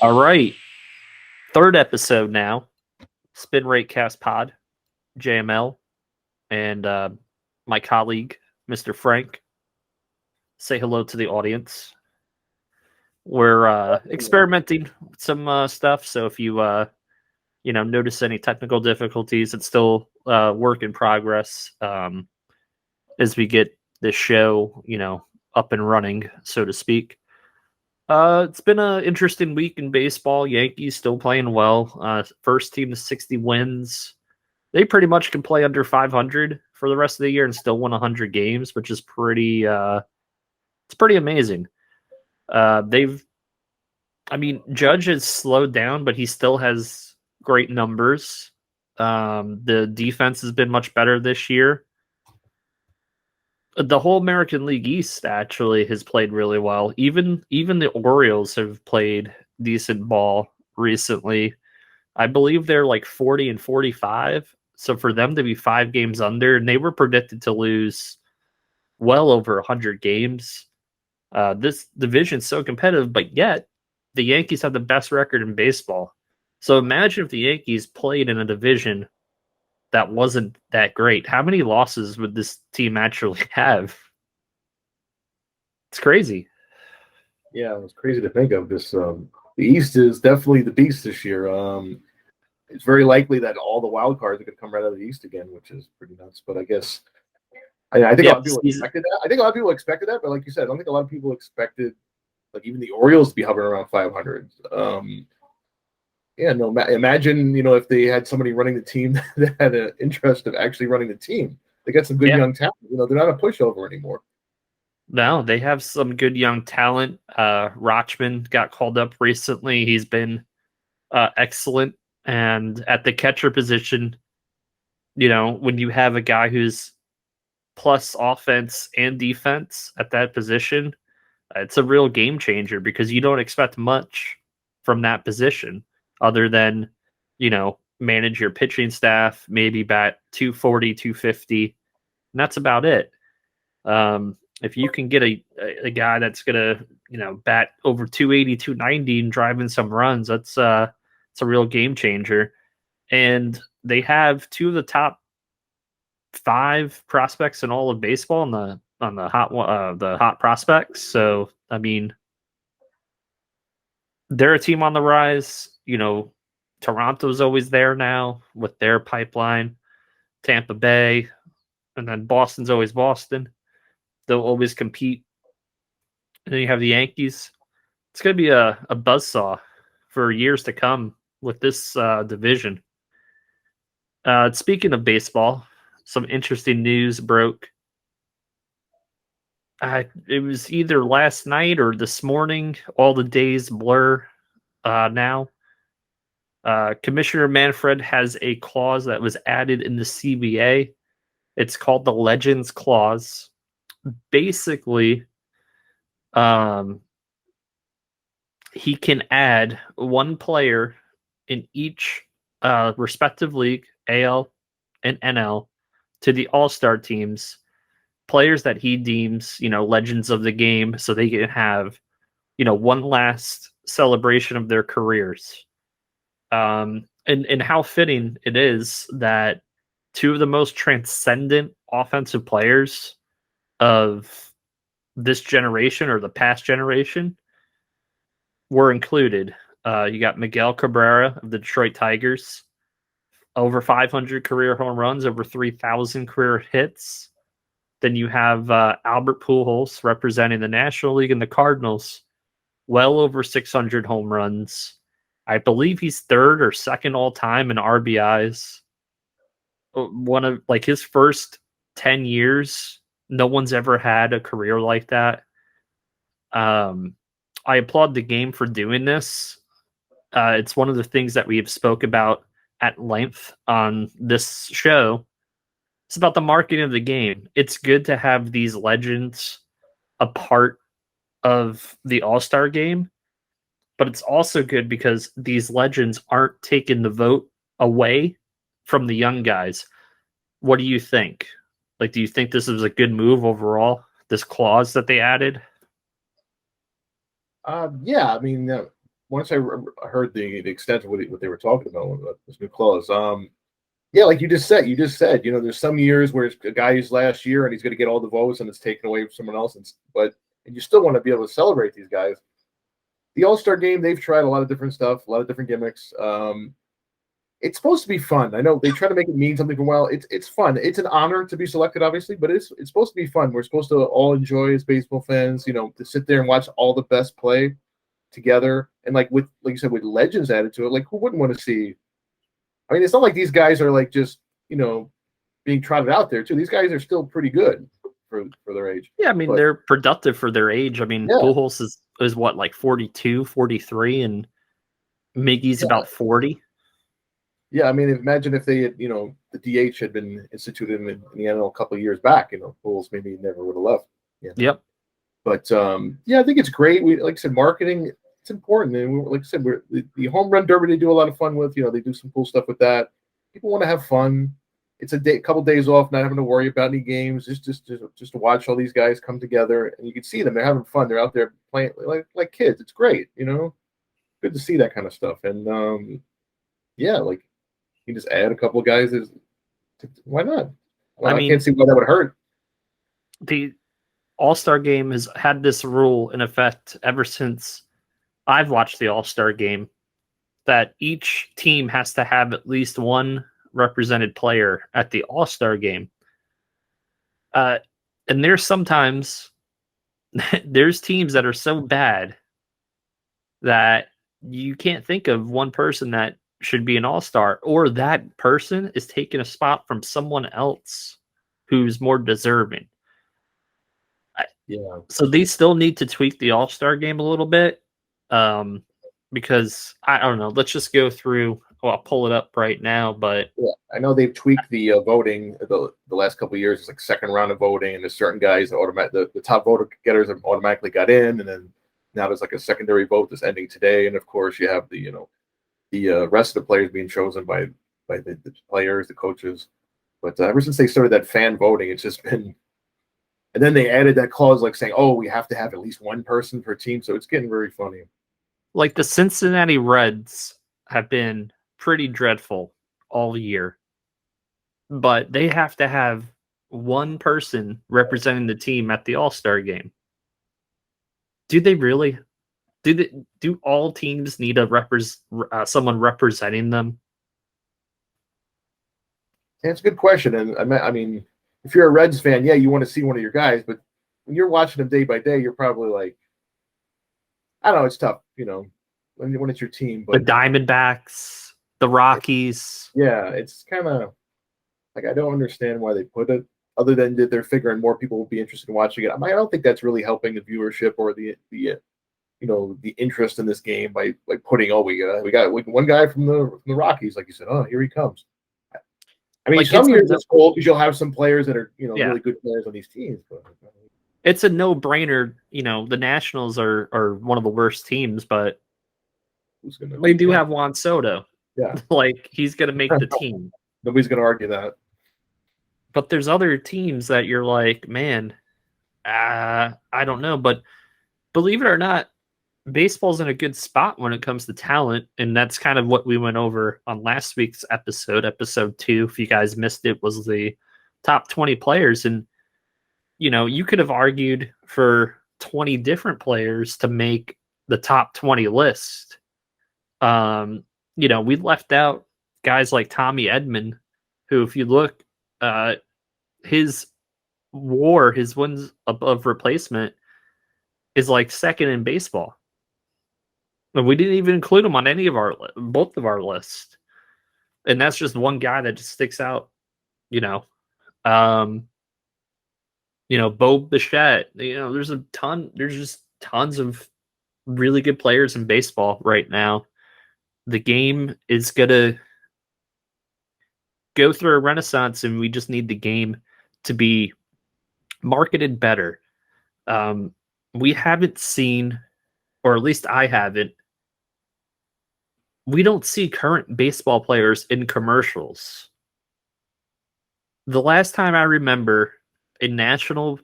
All right. Third episode now. SpinRate CastPOD, JML, and my colleague, Mr. Frank. Say hello to the audience. We're experimenting with some stuff, so if you notice any technical difficulties, it's still work in progress as we get this show, up and running, so to speak. It's been an interesting week in baseball. Yankees still playing well. First team to 60 wins. They pretty much can play under 500 for the rest of the year and still win 100 games, which is pretty. It's pretty amazing. Judge has slowed down, but he still has great numbers. The defense has been much better this year. The whole American League East actually has played really well. Even the Orioles have played decent ball recently. I believe they're like 40 and 45. So for them to be 5 games under, and they were predicted to lose well over 100 games. This division's so competitive, but yet the Yankees have the best record in baseball. So imagine if the Yankees played in a division that wasn't that great. How many losses would this team actually have? It's crazy. Yeah, it's crazy to think of this. The East is definitely the beast this year. It's very likely that all the wild cards are going to come right out of the East again, which is pretty nuts. But I guess I think a lot of people expected that. I think a lot of people expected that, but like you said, I don't think a lot of people expected like even the Orioles to be hovering around 500. Imagine, if they had somebody running the team that had an interest of actually running the team. They got some good young talent. They're not a pushover anymore. No, they have some good young talent. Rochman got called up recently. He's been excellent. And at the catcher position, when you have a guy who's plus offense and defense at that position, it's a real game changer because you don't expect much from that position. Other than, manage your pitching staff, maybe bat 240, 250. And that's about it. If you can get a guy that's going to, bat over 280, 290 and drive in some runs, it's a real game changer. And they have 2 of the top 5 prospects in all of baseball on the hot prospects. So, they're a team on the rise. Toronto's always there now with their pipeline, Tampa Bay, and then Boston's always Boston. They'll always compete. And then you have the Yankees. It's going to be a buzzsaw for years to come with this division. Speaking of baseball, some interesting news broke. It was either last night or this morning. All the days blur now. Commissioner Manfred has a clause that was added in the CBA. It's called the Legends Clause. Basically, he can add 1 player in each respective league, AL and NL, to the AllStar teams, players that he deems, legends of the game, so they can have, one last celebration of their careers. And how fitting it is that 2 of the most transcendent offensive players of this generation or the past generation were included. You got Miguel Cabrera of the Detroit Tigers, over 500 career home runs, over 3,000 career hits. Then you have Albert Pujols representing the National League and the Cardinals, well over 600 home runs. I believe he's 3rd or 2nd all time in RBIs. One of his first 10 years, no one's ever had a career like that. I applaud the game for doing this. It's one of the things that we have spoke about at length on this show. It's about the marketing of the game. It's good to have these legends a part of the All-Star game. But it's also good because these legends aren't taking the vote away from the young guys. What do you think? Do you think this is a good move overall, this clause that they added? Yeah, once I heard the extent of what they were talking about with this new clause, yeah, like you just said, there's some years where it's a guy's last year and he's going to get all the votes and it's taken away from someone else, and you still want to be able to celebrate these guys. The All-Star Game, they've tried a lot of different stuff, a lot of different gimmicks. It's supposed to be fun. I know they try to make it mean something for a while. It's fun. It's an honor to be selected, obviously, but it's supposed to be fun. We're supposed to all enjoy as baseball fans, to sit there and watch all the best play together. And like you said, with legends added to it, like who wouldn't want to see? I mean, it's not like these guys are like just being trotted out there too. These guys are still pretty good for their age. Yeah, I mean, they're productive for their age. I mean, Yeah. Pujols is what, like 42, 43, and Miggy's about 40. Yeah, I mean, imagine if they had, the DH had been instituted in the NL a couple of years back, Pujols maybe never would have left. Yeah. Yep. But I think it's great. We, like I said, marketing, it's important. And like I said, the home run derby they do a lot of fun with. They do some cool stuff with that. People want to have fun. It's a couple days off, not having to worry about any games. Just to watch all these guys come together, and you can see them. They're having fun. They're out there playing like kids. It's great. Good to see that kind of stuff. And like you just add a couple of guys. Why not? Well, I can't see why that would hurt. The All-Star Game has had this rule in effect ever since I've watched the All-Star Game, that each team has to have at least one represented player at the All-Star Game. And there's sometimes there's teams that are so bad that you can't think of one person that should be an All-Star, or that person is taking a spot from someone else who's more deserving. Yeah. So they still need to tweak the All-Star Game a little bit, because I don't know. Let's just go through. Well, I'll pull it up right now, but yeah, I know they've tweaked the voting the last couple of years. It's like second round of voting, and there's certain guys that the top voter getters have automatically got in, and then now there's like a secondary vote that's ending today, and of course you have the rest of the players being chosen by the players, the coaches. But ever since they started that fan voting, it's just been. And then they added that clause like saying, "Oh, we have to have at least one person per team," so it's getting very funny. Like the Cincinnati Reds have been pretty dreadful all year, but they have to have one person representing the team at the All-Star Game. Do they really? Do all teams need someone representing them? That's a good question, and I mean, if you're a Reds fan, yeah, you want to see one of your guys, but when you're watching them day by day, you're probably like, I don't know, it's tough, when it's your team. But the Diamondbacks, the Rockies. Yeah, it's kind of like I don't understand why they put it, other than that they're figuring more people will be interested in watching it. I don't think that's really helping the viewership or the interest in this game by putting we got one guy from the Rockies, like you said. Oh, here he comes. I mean, some years it's cool because you'll have some players that are really good players on these teams. But it's a no-brainer. The Nationals are one of the worst teams, but they do have Juan Soto. Yeah, he's going to make the team. Nobody's going to argue that. But there's other teams that you're like, man, I don't know. But believe it or not, baseball's in a good spot when it comes to talent, and that's kind of what we went over on last week's episode 2. If you guys missed it, was the top 20 players. And you could have argued for 20 different players to make the top 20 list. We left out guys like Tommy Edman, who, if you look, his wins above replacement is like second in baseball. And we didn't even include him on both of our lists. And that's just one guy that just sticks out, Bo Bichette, there's just tons of really good players in baseball right now. The game is going to go through a renaissance, and we just need the game to be marketed better. We haven't seen, or at least I haven't, we don't see current baseball players in commercials. The last time I remember a national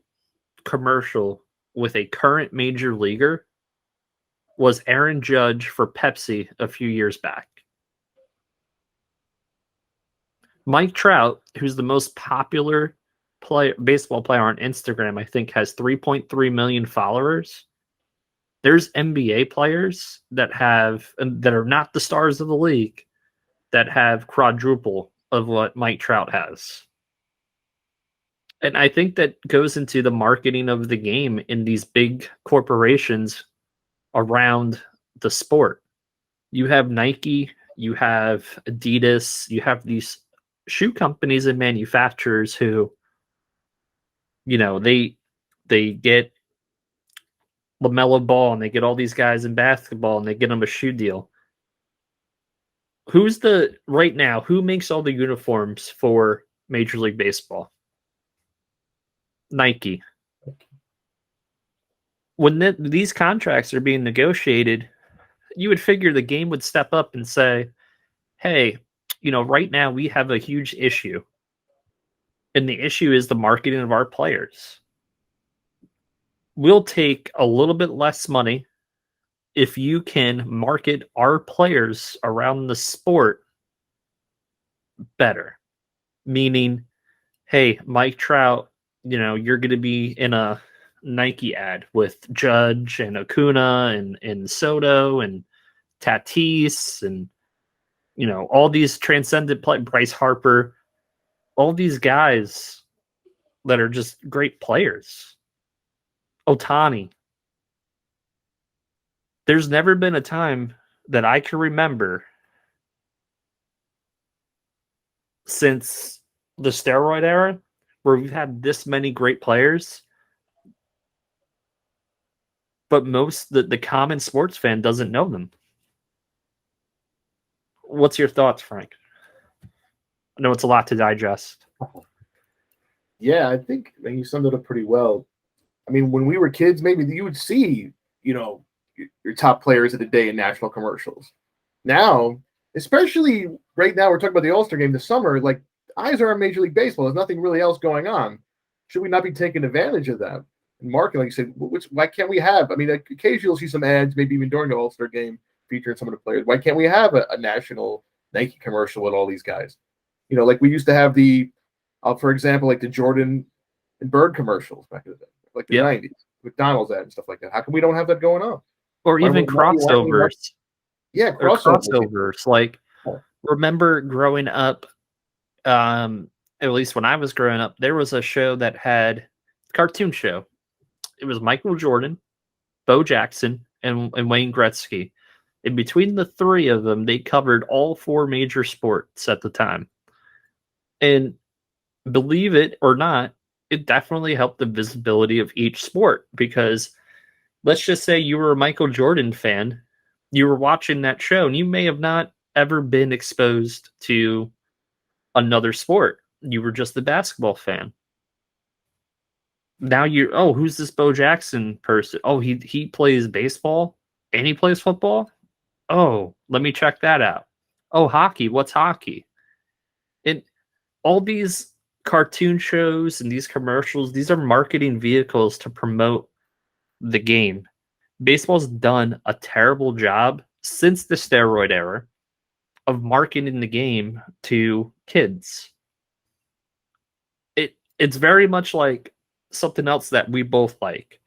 commercial with a current major leaguer was Aaron Judge for Pepsi a few years back. Mike Trout, who's the most popular baseball player on Instagram, I think has 3.3 million followers. There's NBA players that are not the stars of the league that have quadruple of what Mike Trout has. And I think that goes into the marketing of the game in these big corporations around the sport. You have Nike, you have Adidas, you have these shoe companies and manufacturers who, they get LaMelo Ball and they get all these guys in basketball and they get them a shoe deal. Who makes all the uniforms for Major League Baseball? Nike. When these contracts are being negotiated, you would figure the game would step up and say, hey, right now we have a huge issue. And the issue is the marketing of our players. We'll take a little bit less money if you can market our players around the sport better. Meaning, hey, Mike Trout, you're going to be in a Nike ad with Judge and Acuna and Soto and Tatis and, all these transcendent Bryce Harper, all these guys that are just great players. Ohtani. There's never been a time that I can remember since the steroid era where we've had this many great players, but the common sports fan doesn't know them. What's your thoughts, Frank? I know it's a lot to digest. Yeah, I think you summed it up pretty well. I mean, when we were kids, maybe you would see, your top players of the day in national commercials. Now, especially right now, we're talking about the AllStar Game this summer. Like, eyes are on Major League Baseball. There's nothing really else going on. Should we not be taking advantage of that? And marketing, like you said, why can't we have? I mean, occasionally you'll see some ads, maybe even during the AllStar Game, featuring some of the players. Why can't we have a national Nike commercial with all these guys? Like we used to have for example, like the Jordan and Bird commercials back in the day, like the 90s, McDonald's ad and stuff like that. How come we don't have that going on? Or even crossovers. Yeah, crossovers. Like, remember growing up, at least when I was growing up, there was a show that had a cartoon show. It was Michael Jordan, Bo Jackson, and Wayne Gretzky. In between the three of them, they covered all four major sports at the time. And believe it or not, it definitely helped the visibility of each sport, because let's just say you were a Michael Jordan fan, you were watching that show, and you may have not ever been exposed to another sport. You were just a basketball fan. Now who's this Bo Jackson person? Oh, he plays baseball and he plays football? Oh, let me check that out. Oh, hockey. What's hockey? And all these cartoon shows and these commercials, these are marketing vehicles to promote the game. Baseball's done a terrible job since the steroid era of marketing the game to kids. It's very much like something else that we both like.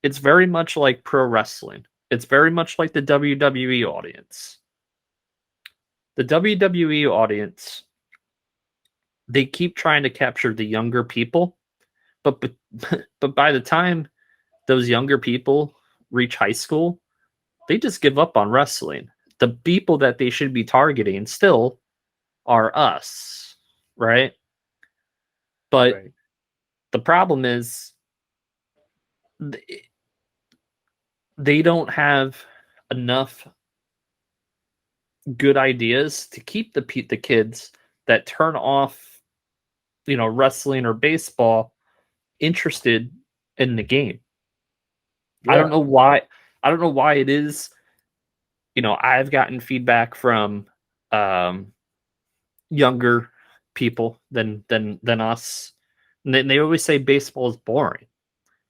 It's very much like pro wrestling. It's very much like the WWE audience. The WWE audience, they keep trying to capture the younger people, but by the time those younger people reach high school, they just give up on wrestling. The people that they should be targeting still are us, right? But right. The problem is they don't have enough good ideas to keep the kids that turn off, wrestling or baseball interested in the game. Yeah. I don't know why. I don't know why it is. I've gotten feedback from younger people than us. And they always say baseball is boring.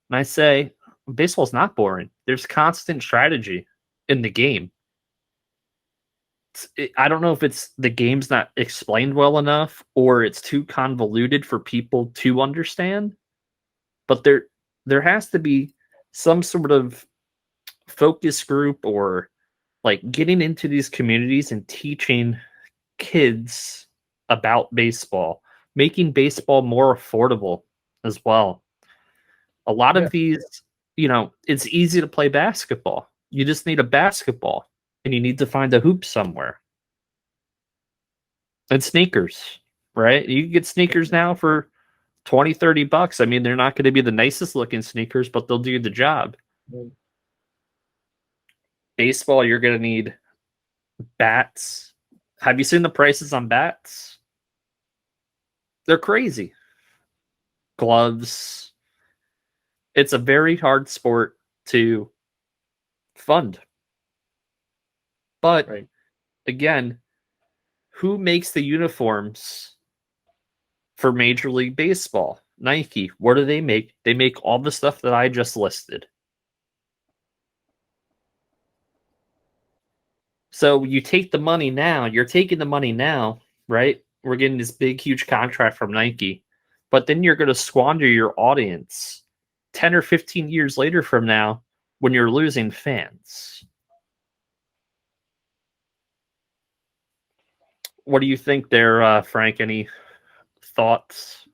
And I say, baseball is not boring. There's constant strategy. in the game. I don't know if it's the game's not explained well enough or it's too convoluted for people to understand, but there has to be some sort of focus group or like getting into these communities and teaching kids about baseball, making baseball more affordable as well. A lot Yeah. of these, it's easy to play basketball. You just need a basketball and you need to find a hoop somewhere. And sneakers, right? You can get sneakers now for 20, $30. I mean, they're not going to be the nicest looking sneakers, but they'll do the job. Baseball, you're going to need bats. Have you seen the prices on bats? They're crazy. Gloves. It's a very hard sport to fund. But Right. again, who makes the uniforms for Major League Baseball? Nike. What do they make? They make all the stuff that I just listed. So you take the money now, you're taking the money now, right? We're getting this big, huge contract from Nike, but then you're going to squander your audience 10 or 15 years later from now when you're losing fans. What do you think there, Frank? Any thoughts?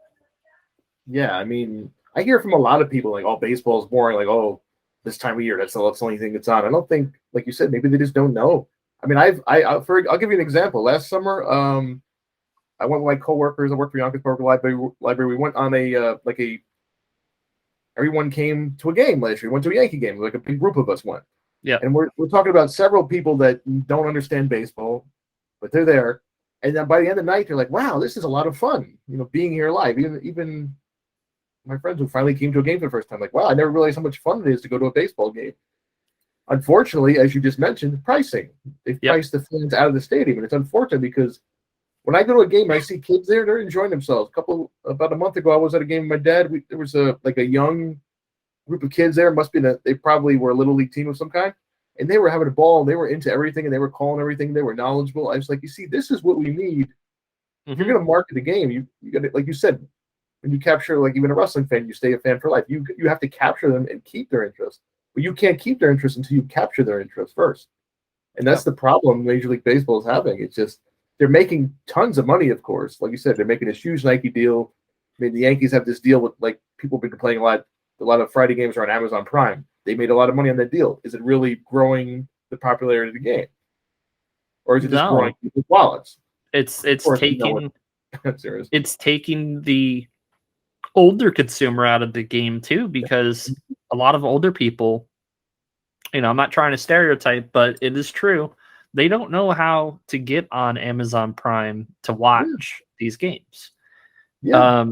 Yeah, I mean, I hear from a lot of people like, "Oh, baseball's boring." Like, "Oh, this time of year, that's the only thing that's on." I don't think, like you said, maybe they just don't know. I mean, I'll give you an example. Last summer, I went with my coworkers. I worked for Yonkers Public Library. We went on everyone came to a game last year. We went to a Yankee game. Like a big group of us went. Yeah. And we're talking about several people that don't understand baseball, but they're there. And then by the end of the night, they're like, "Wow, this is a lot of fun." Being here live. Even my friends who finally came to a game for the first time, like, "Wow, I never realized how much fun it is to go to a baseball game." Unfortunately, as you just mentioned, pricing. They've Yep. priced the fans out of the stadium, and it's unfortunate because when I go to a game, I see kids there; they're enjoying themselves. About a month ago, I was at a game with my dad. There was a young group of kids there. They probably were a little league team of some kind, and they were having a ball. They were into everything, and they were calling everything. They were knowledgeable. I was like, you see, this is what we need. If you're going to market the game, you got to, like you said, when you capture, like even a wrestling fan, you stay a fan for life. You have to capture them and keep their interest, but you can't keep their interest until you capture their interest first. And that's the problem Major League Baseball is having. It's just they're making tons of money, of course. Like you said, they're making this huge Nike deal. I mean, the Yankees have this deal with, like, people have been complaining a lot. A lot of Friday games are on Amazon Prime. They made a lot of money on that deal. Is it really growing the popularity of the game, or is it just growing No, people's wallets? it's taking it's taking the older consumer out of the game too, because a lot of older people, I'm not trying to stereotype, but it is true. They don't know how to get on Amazon Prime to watch these games. Yeah,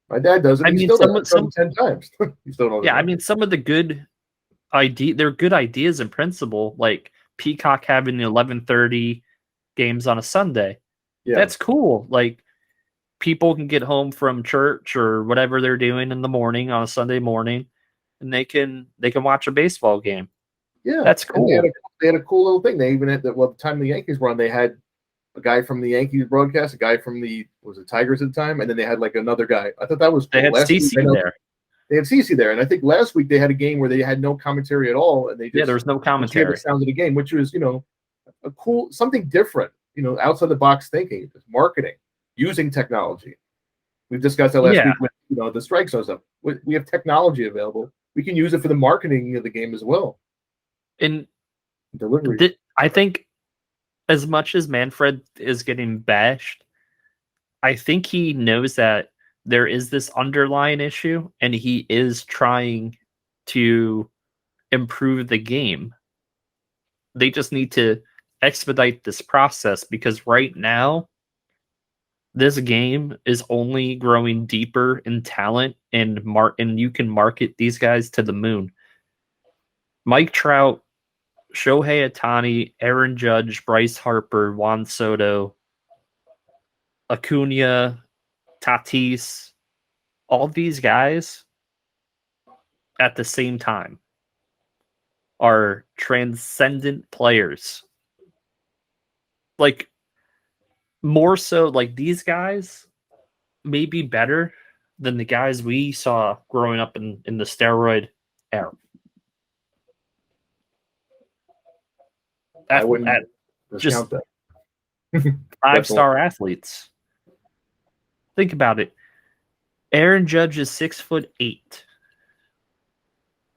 my dad does it. I He mean, still does. I've done 10 times. He still knows. yeah, I mean, some of the good they're good ideas in principle, like Peacock having the 11:30 games on a Sunday. Yeah, That's cool. Like, people can get home from church or whatever they're doing in the morning on a Sunday morning, and they can watch a baseball game. yeah. That's And cool. they had a cool little thing. They even had the time the Yankees were on, they had a guy from the Yankees broadcast, a guy from the Tigers at the time, and then they had like another guy. I thought that was cool. They had CC there. They had CC there, and I think last week they had a game where they had no commentary at all, and they just There was no hear the commentary. sounds of the game, which was a cool, something different, outside the box thinking, just marketing, using technology. We've discussed that last week with the strike zone stuff. We have technology available. We can use it for the marketing of the game as well. And Delivery. I think as much as Manfred is getting bashed, I think he knows that there is this underlying issue, and he is trying to improve the game. They just need to expedite this process, because right now this game is only growing deeper in talent, and you can market these guys to the moon. Mike Trout, Shohei Ohtani, Aaron Judge, Bryce Harper, Juan Soto, Acuna, Tatis, all these guys at the same time. are transcendent players. Like, more so, like, these guys may be better than the guys we saw growing up in the steroid era. I wouldn't discount that. 5-star athletes. Think about it. Aaron Judge is 6'8",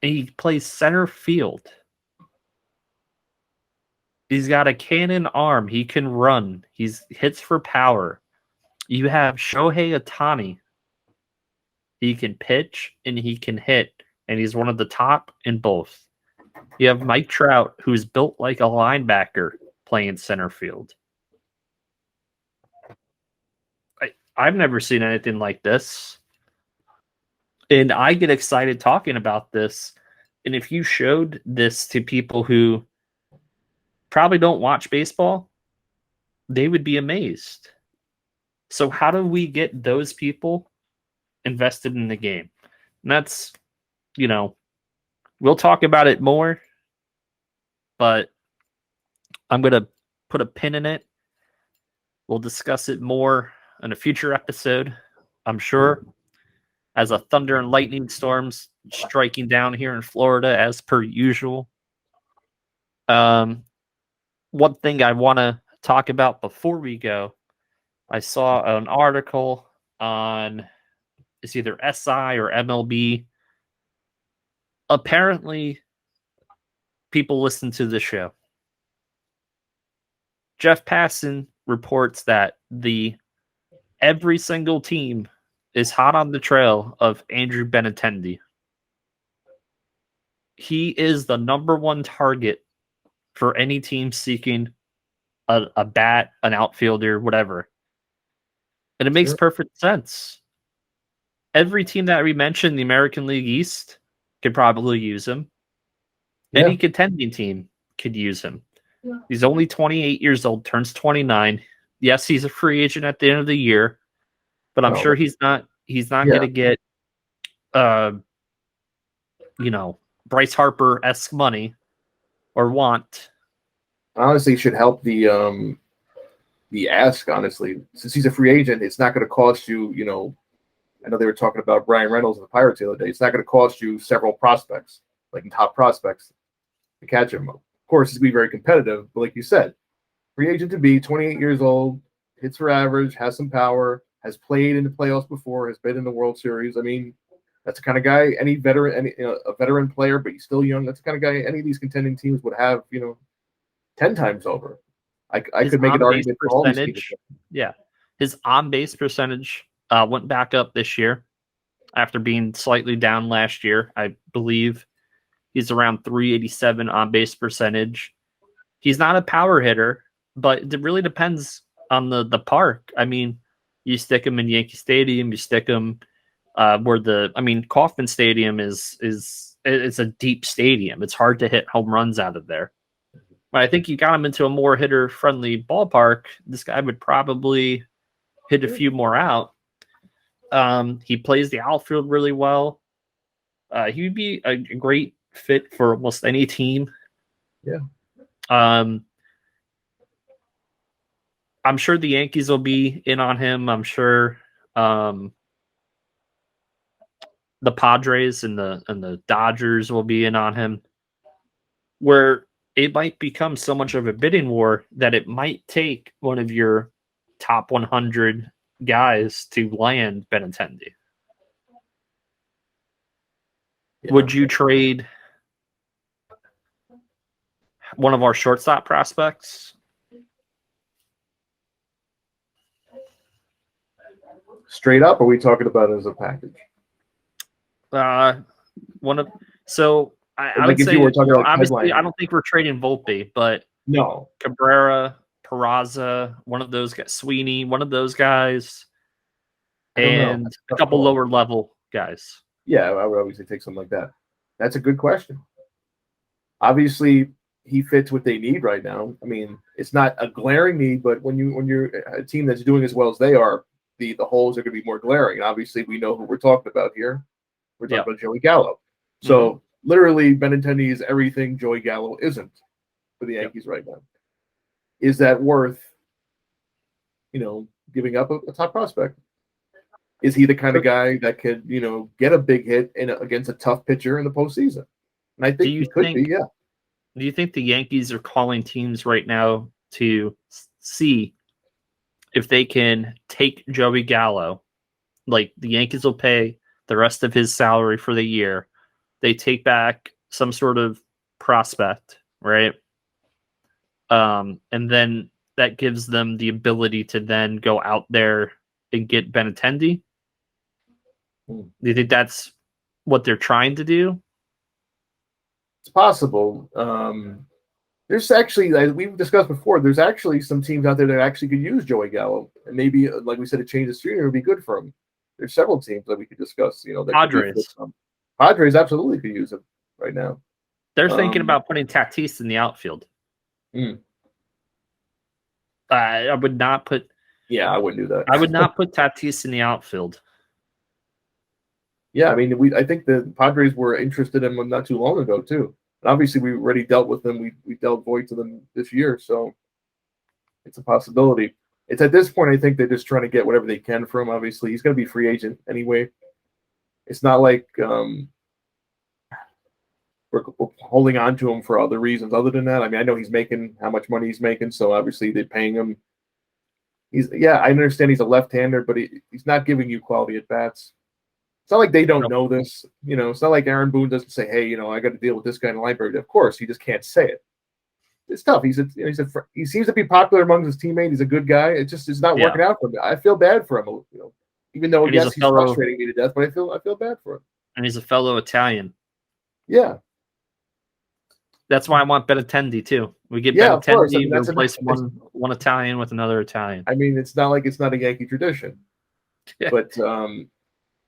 and he plays center field. He's got a cannon arm. He can run. He hits for power. You have Shohei Ohtani. He can pitch and he can hit, and he's one of the top in both. You have Mike Trout, who's built like a linebacker, playing center field. I've never seen anything like this. And I get excited talking about this. And if you showed this to people who probably don't watch baseball, they would be amazed. So how do we get those people invested in the game? And that's, we'll talk about it more, but I'm going to put a pin in it. We'll discuss it more in a future episode, I'm sure, as a thunder and lightning storms striking down here in Florida as per usual. One thing I want to talk about before we go, I saw an article on, it's either SI or MLB. Apparently, people listen to the show. Jeff Passan reports that every single team is hot on the trail of Andrew Benintendi. He is the number one target for any team seeking a bat, an outfielder, whatever. And it makes perfect sense. Every team that we mentioned in the American League East could probably use him. Yeah. Any contending team could use him. Yeah. He's only 28 years old, turns 29. Yes, he's a free agent at the end of the year, but I'm sure he's not going to get Bryce Harper-esque money or want. Honestly, should help the ask, honestly. Since he's a free agent, it's not going to cost you, I know they were talking about Brian Reynolds and the Pirates the other day. It's not going to cost you several prospects, like top prospects, to catch him. Of course, it's going to be very competitive, but like you said, free agent to be, 28 years old, hits for average, has some power, has played in the playoffs before, has been in the World Series. I mean, that's the kind of guy, a veteran player, but he's still young. That's the kind of guy any of these contending teams would have, 10 times over. I could make an argument for all these teams. Yeah. His on-base percentage went back up this year after being slightly down last year. I believe he's around 387 on-base percentage. He's not a power hitter, but it really depends on the park. I mean, you stick him in Yankee Stadium, you stick him Kauffman Stadium it's a deep stadium. It's hard to hit home runs out of there. But I think you got him into a more hitter-friendly ballpark, this guy would probably hit a few more out. He plays the outfield really well. He would be a great fit for almost any team. Yeah. I'm sure the Yankees will be in on him. I'm sure the Padres and the Dodgers will be in on him. Where it might become so much of a bidding war that it might take one of your top 100 guys to land Benintendi. Yeah. Would you trade one of our shortstop prospects? Straight up, or are we talking about it as a package? I would say, obviously, I don't think we're trading Volpe, but no, Cabrera, Peraza, one of those guys, Sweeney, one of those guys, and a couple lower level guys. Yeah, I would obviously take something like that. That's a good question. Obviously, he fits what they need right now. I mean, it's not a glaring need, but when you're a team that's doing as well as they are, the holes are going to be more glaring. And obviously, we know who we're talking about here. We're talking about Joey Gallo. So literally Benintendi is everything Joey Gallo isn't for the Yankees right now. Is that worth, giving up a top prospect? Is he the kind of guy that could, get a big hit against a tough pitcher in the postseason? And I think he could be, yeah. Do you think the Yankees are calling teams right now to see if they can take Joey Gallo? Like, the Yankees will pay the rest of his salary for the year. They take back some sort of prospect, right? And then that gives them the ability to then go out there and get Benintendi. Do you think that's what they're trying to do? It's possible. There's actually, like we've discussed before, there's actually some teams out there that actually could use Joey Gallo. And maybe, like we said, a change of scenery would be good for him. There's several teams that we could discuss. That Padres. Padres absolutely could use him right now. They're thinking about putting Tatis in the outfield. I would not put. Yeah, I wouldn't do that. I would not put Tatis in the outfield. Yeah, I mean, I think the Padres were interested in him not too long ago too. And obviously, we already dealt with them. We dealt void to them this year, so it's a possibility. It's at this point, I think they're just trying to get whatever they can from him. Obviously, he's going to be free agent anyway. It's not like we're holding on to him for other reasons other than that. I mean, I know he's making how much money he's making, so obviously they're paying him. I understand he's a left-hander, but he's not giving you quality at bats. It's not like they don't know this. It's not like Aaron Boone doesn't say, "Hey, I got to deal with this guy in the library." Of course, he just can't say it. It's tough. He seems to be popular among his teammates. He's a good guy. It's not working out for him. I feel bad for him. Even though he's frustrating me to death, but I feel bad for him. And he's a fellow Italian. Yeah. That's why I want Benintendi too. We get Benintendi, we replace one Italian with another Italian. I mean, it's not like it's not a Yankee tradition. But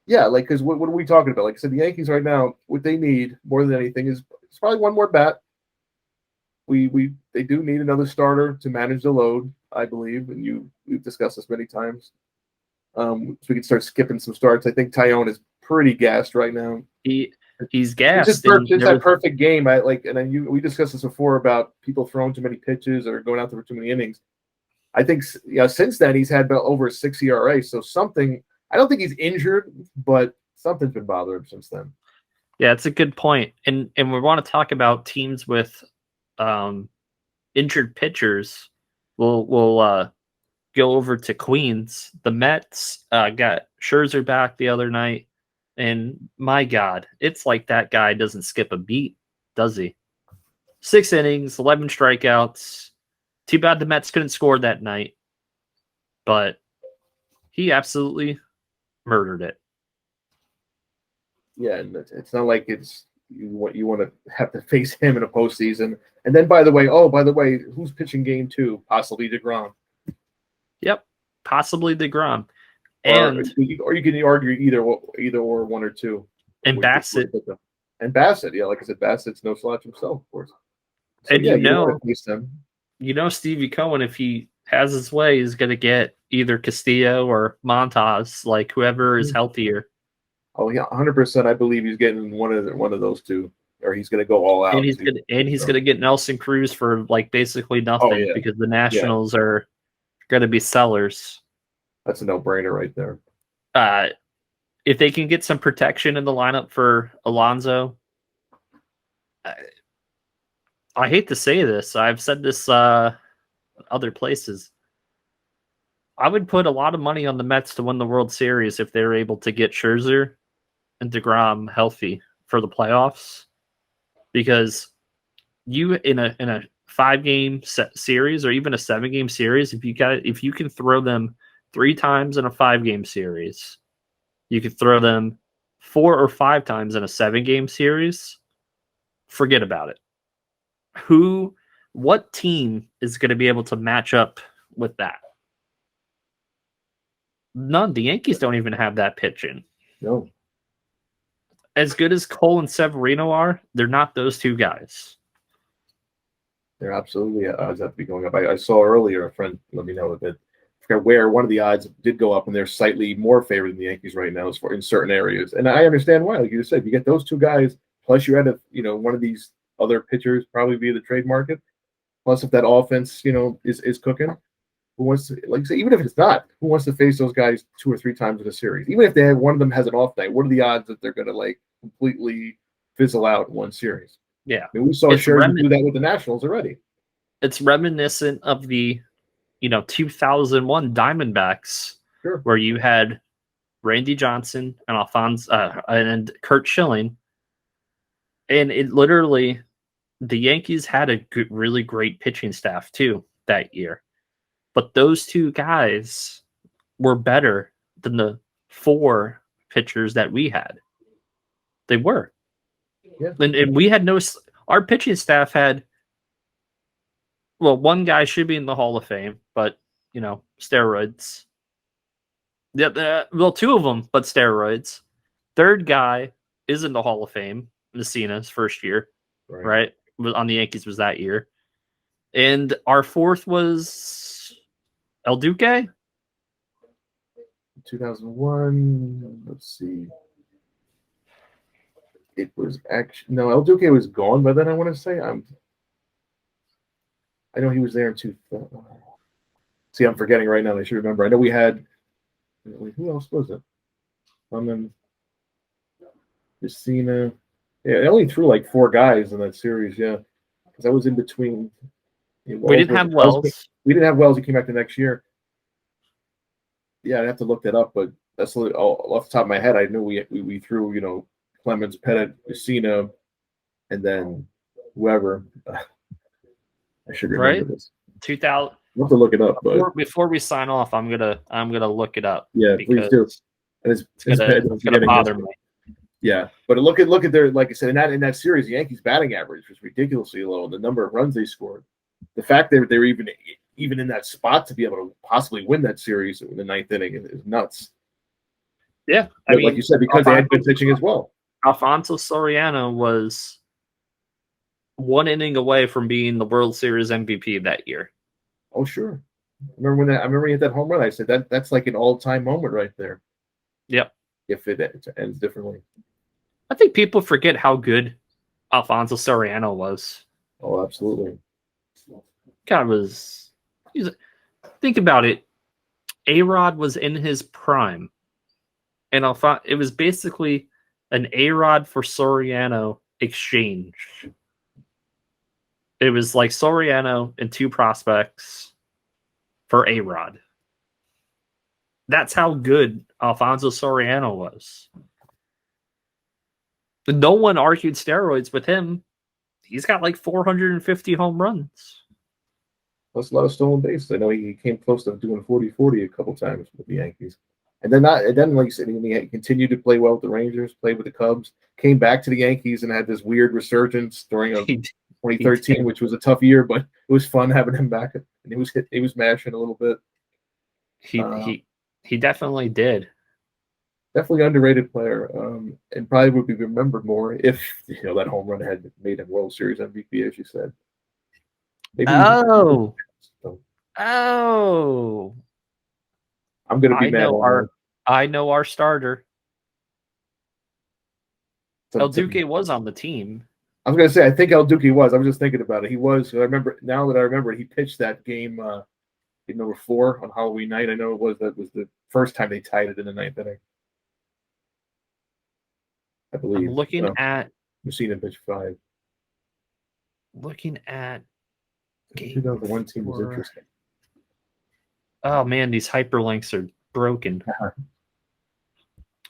because what are we talking about? Like I said, the Yankees right now, what they need more than anything is probably one more bat. They do need another starter to manage the load, I believe, and we've discussed this many times. So we can start skipping some starts. I think Tyone is pretty gassed right now. He's gassed. It's just that perfect game. We discussed this before about people throwing too many pitches or going out there for too many innings. I think since then he's had about over a 6 ERA. So something. I don't think he's injured, but something's been bothering him since then. Yeah, it's a good point. And we want to talk about teams with injured pitchers. We'll go over to Queens. The Mets got Scherzer back the other night. And my God, it's like that guy doesn't skip a beat, does he? 6 innings, 11 strikeouts. Too bad the Mets couldn't score that night. But he absolutely murdered it. Yeah, and it's not like it's you want to have to face him in a postseason. And then, by the way, who's pitching game 2? Possibly DeGrom. Yep, possibly DeGrom. Or you can argue either or one or two. And Bassett. And Bassett, yeah, like I said, Bassett's no slouch himself, of course. So, and Stevie Cohen, if he has his way, is going to get either Castillo or Montas, like whoever is healthier. Oh yeah, 100%. I believe he's getting one of those two, or he's going to go all out. And he's going to get Nelson Cruz for like basically nothing because the Nationals are going to be sellers. That's a no-brainer right there. If they can get some protection in the lineup for Alonso, I hate to say this. I've said this other places. I would put a lot of money on the Mets to win the World Series if they're able to get Scherzer and DeGrom healthy for the playoffs. Because you in a 5-game series or even a 7-game series, if you can throw them 3 times in a 5-game series, you could throw them 4 or 5 times in a 7-game series, forget about it. What team is going to be able to match up with that? None. The Yankees don't even have that pitching. No. As good as Cole and Severino are, they're not those two guys. They're absolutely odds have to be going up. I saw earlier a friend let me know that where one of the odds did go up, and they're slightly more favored than the Yankees right now in certain areas. And I understand why. Like you said, if you get those two guys Plus, you had one of these other pitchers probably via the trade market. Plus, if that offense, is cooking, who wants to, like I say, even if it's not, who wants to face those guys 2 or 3 times in a series? Even if one of them has an off night, what are the odds that they're going to like completely fizzle out in one series? Yeah, I mean, we saw Scherzer do that with the Nationals already. It's reminiscent of the 2001 Diamondbacks, sure, where you had Randy Johnson and and Kurt Schilling, and it literally, the Yankees had a really great pitching staff too that year, but those 2 guys were better than the 4 pitchers that we had. They were, and we had our pitching staff had. Well, one guy should be in the Hall of Fame, but steroids. Yeah, well, 2 of them, but steroids. Third guy is in the Hall of Fame. Messina's first year, right? On the Yankees was that year, and our 4th was El Duque. 2001. Let's see. It was actually El Duque was gone by then. I want to say I know he was there in 2000. See, I'm forgetting right now. I should remember. I know we had. Who else was it? Messina. Yeah, I only threw like 4 guys in that series. Yeah, because I was in between. We didn't have Wells. We didn't have Wells. He came back the next year. Yeah, I'd have to look that up, but that's off the top of my head. I knew we threw Clemens, Pettit, Messina, and then whoever. I should remember this. 2000. I'll have to look it up, but before we sign off, I'm gonna look it up. Yeah, please do. And it's gonna bother me. Yeah, but look at their, like I said, in that series, the Yankees' batting average was ridiculously low. The number of runs they scored, the fact that they were even in that spot to be able to possibly win that series in the 9th inning is nuts. Yeah, I mean, like you said, because they had good pitching as well. Alfonso Soriano was 1 inning away from being the World Series MVP that year. Oh, sure. I remember he hit that home run. I said that's like an all-time moment right there. Yep. If it ends differently. I think people forget how good Alfonso Soriano was. Oh, absolutely. Think about it. A-Rod was in his prime, and it was basically an A-Rod for Soriano exchange. It was like Soriano and 2 prospects for A-Rod. That's how good Alfonso Soriano was. No one argued steroids with him. He's got like 450 home runs. Plus a lot of stolen bases. I know he came close to doing 40-40 a couple times with the Yankees. And then like you said, he continued to play well with the Rangers, played with the Cubs, came back to the Yankees and had this weird resurgence during 2013, which was a tough year, but it was fun having him back. And he was mashing a little bit. He definitely did. Definitely underrated player, and probably would be remembered more if that home run had made him World Series MVP, as you said. Maybe I'm gonna be mad. I know our starter. El Duque was on the team. I was gonna say I think El Duque was. I was just thinking about it. He was. I remember now that I remember he pitched that game. Number 4 on Halloween night. I know that was the first time they tied it in the 9th inning. I believe. I'm looking at Messina pitched 5. Looking at game 2001 team was interesting. Oh man, these hyperlinks are broken.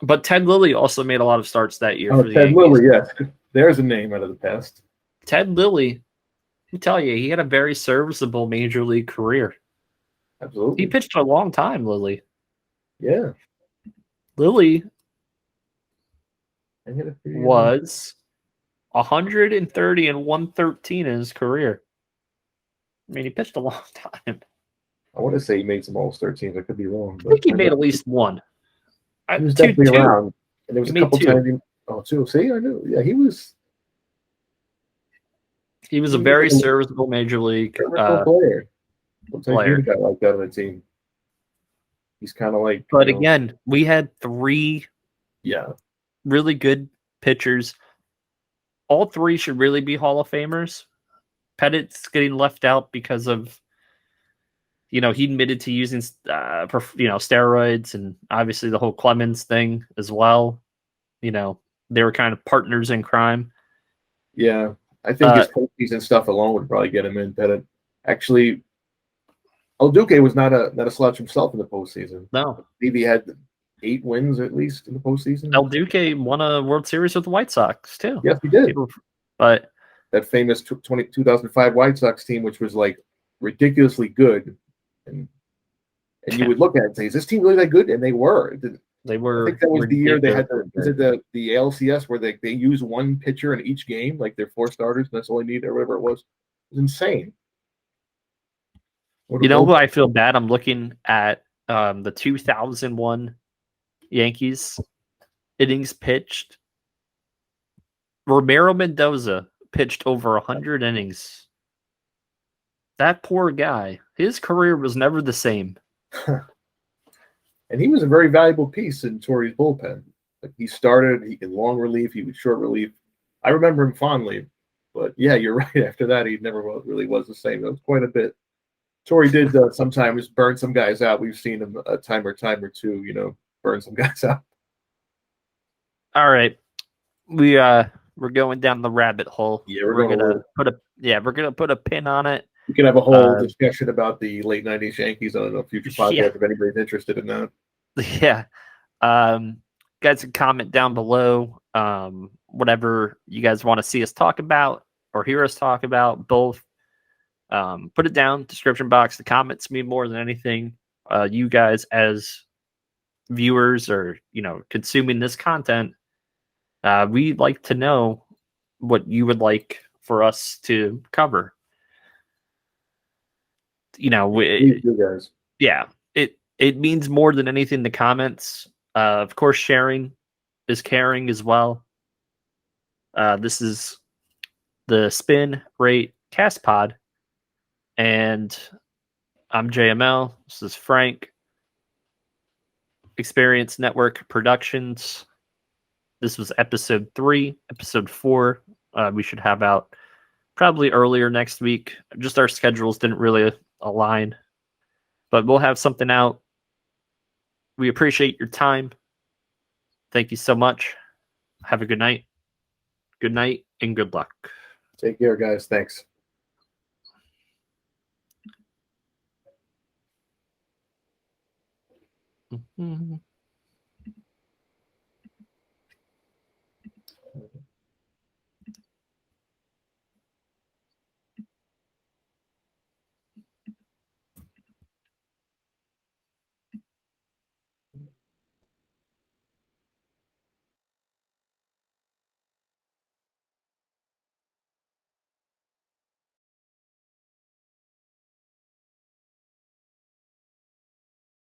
But Ted Lilly also made a lot of starts that year. Oh, Ted Lilly, yes. There's a name out of the past. Ted Lilly, let me tell you, he had a very serviceable major league career. Absolutely. He pitched a long time, Lilly. Yeah. Lilly was 130 and 113 in his career. I mean, he pitched a long time. I want to say he made some All-Star teams. I could be wrong. I think he made at least 1. He was definitely around. And there was a couple times. 2. See, I knew. Yeah, he was. He was a very serviceable major league player. Sometimes you need a guy like that on the team. He's kind of like. But again, we had 3 really good pitchers. all three should really be Hall of Famers. Pettit's getting left out because of, he admitted to using, steroids, and obviously the whole Clemens thing as well. They were kind of partners in crime. Yeah, I think his postseason stuff alone would probably get him in. Pettit. Actually, El Duque was not a slouch himself in the postseason. No. I believe he had 8 wins at least in the postseason. El Duque won a World Series with the White Sox too. Yes, he did. But that famous 2005 White Sox team, which was like ridiculously good, and you would look at it and say, "Is this team really that good?" And they were. They were. I think that was the year they had the ALCS where they use one pitcher in each game, like their 4 starters, and that's all they need, or whatever it was. It was insane. Who I feel bad? I'm looking at the 2001 Yankees innings pitched. Romero Mendoza pitched over 100 innings. That poor guy. His career was never the same. And he was a very valuable piece in Torrey's bullpen. Like he started in long relief, he was short relief. I remember him fondly, but yeah, you're right. After that, he never really was the same. That was quite a bit. Torrey did sometimes burn some guys out. We've seen him a time or two, burn some guys out. All right, we're going down the rabbit hole. Yeah, we're gonna put a pin on it. We can have a whole discussion about the late '90s Yankees on a future podcast if anybody's interested in that. Yeah, guys can comment down below whatever you guys want to see us talk about or hear us talk about. Both. Put it down description box. The comments mean more than anything. You guys as viewers or consuming this content, we'd like to know what you would like for us to cover. You guys. Yeah, it means more than anything. The comments, of course, sharing is caring as well. This is the SpinRate CastPOD. And I'm JML. This is Frank. Experience Network Productions. This was episode 3. Episode 4, we should have out probably earlier next week. Just our schedules didn't really align. But we'll have something out. We appreciate your time. Thank you so much. Have a good night. Good night and good luck. Take care, guys. Thanks. Mm-hmm.